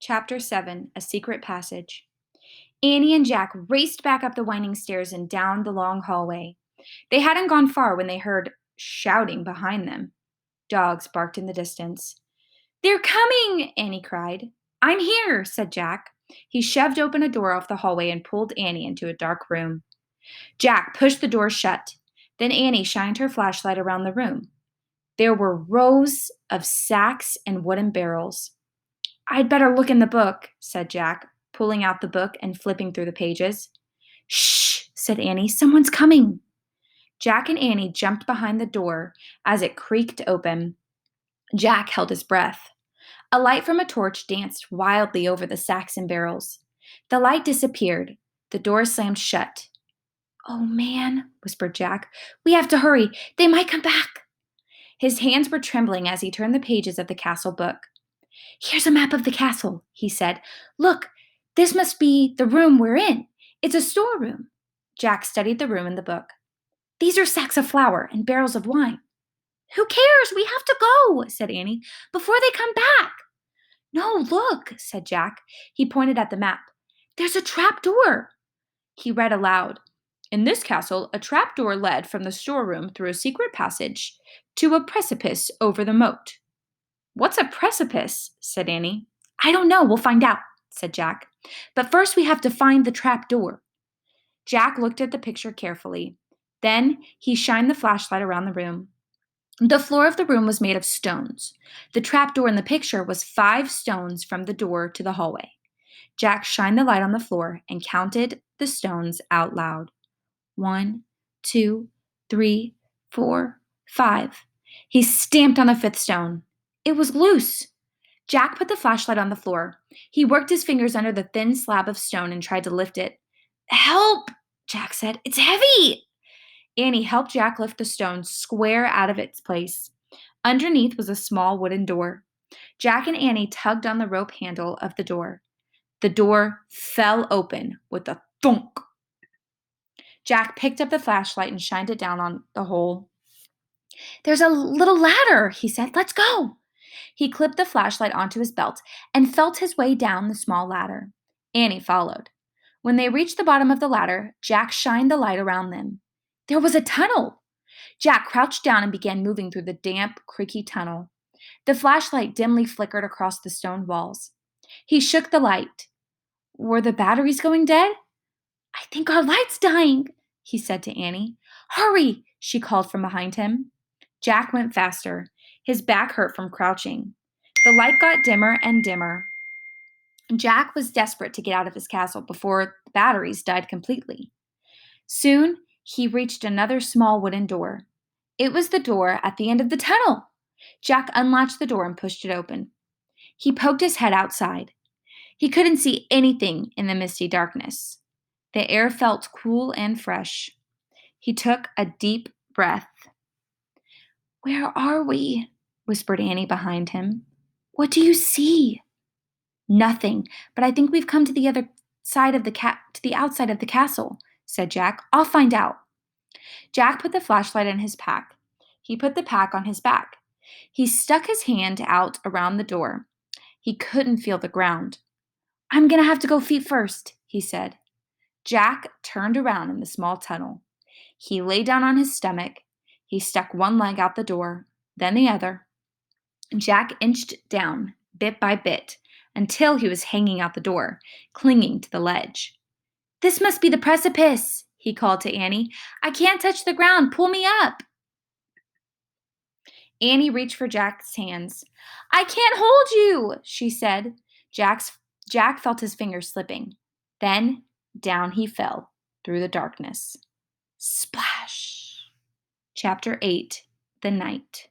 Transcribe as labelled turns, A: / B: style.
A: Chapter 7 A Secret Passage. Annie and Jack raced back up the winding stairs and down the long hallway. They hadn't gone far when they heard shouting behind them. Dogs barked in the distance. "They're coming!" Annie cried. "I'm here," said Jack. He shoved open a door off the hallway and pulled Annie into a dark room. Jack pushed the door shut. Then Annie shined her flashlight around the room. There were rows of sacks and wooden barrels. "I'd better look in the book," said Jack, pulling out the book and flipping through the pages. "Shh," said Annie. "Someone's coming." Jack and Annie jumped behind the door as it creaked open. Jack held his breath. A light from a torch danced wildly over the sacks and barrels. The light disappeared. The door slammed shut. "Oh, man," whispered Jack. "We have to hurry. They might come back." His hands were trembling as he turned the pages of the castle book. "Here's a map of the castle," he said. "Look, this must be the room we're in. It's a storeroom." Jack studied the room in the book. "These are sacks of flour and barrels of wine." "Who cares? We have to go," said Annie, "before they come back." "No, look," said Jack. He pointed at the map. "There's a trap door." He read aloud. "In this castle, a trap door led from the storeroom through a secret passage to a precipice over the moat." "What's a precipice?" said Annie. "I don't know. We'll find out," said Jack. "But first we have to find the trap door." Jack looked at the picture carefully. Then he shined the flashlight around the room. The floor of the room was made of stones. The trap door in the picture was 5 stones from the door to the hallway. Jack shined the light on the floor and counted the stones out loud. 1, 2, 3, 4, 5. He stamped on the 5th stone. It was loose. Jack put the flashlight on the floor. He worked his fingers under the thin slab of stone and tried to lift it. "Help!" Jack said. "It's heavy!" Annie helped Jack lift the stone square out of its place. Underneath was a small wooden door. Jack and Annie tugged on the rope handle of the door. The door fell open with a thunk. Jack picked up the flashlight and shined it down on the hole. "There's a little ladder," he said. "Let's go." He clipped the flashlight onto his belt and felt his way down the small ladder. Annie followed. When they reached the bottom of the ladder, Jack shined the light around them. There was a tunnel. Jack crouched down and began moving through the damp, creaky tunnel. The flashlight dimly flickered across the stone walls. He shook the light. Were the batteries going dead? "I think our light's dying," he said to Annie. "Hurry," she called from behind him. Jack went faster. His back hurt from crouching. The light got dimmer and dimmer. Jack was desperate to get out of his castle before the batteries died completely. Soon, he reached another small wooden door. It was the door at the end of the tunnel. Jack unlatched the door and pushed it open. He poked his head outside. He couldn't see anything in the misty darkness. The air felt cool and fresh. He took a deep breath. "Where are we?" whispered Annie behind him. "What do you see?" "Nothing, but I think we've come to the other side of to the outside of the castle," said Jack. "I'll find out." Jack put the flashlight in his pack. He put the pack on his back. He stuck his hand out around the door. He couldn't feel the ground. "I'm going to have to go feet first," he said. Jack turned around in the small tunnel. He lay down on his stomach. He stuck one leg out the door, then the other. Jack inched down, bit by bit, until he was hanging out the door, clinging to the ledge. "This must be the precipice," he called to Annie. "I can't touch the ground. Pull me up." Annie reached for Jack's hands. "I can't hold you," she said. Jack felt his fingers slipping. Then down he fell through the darkness. Splash! Chapter 8 The Night.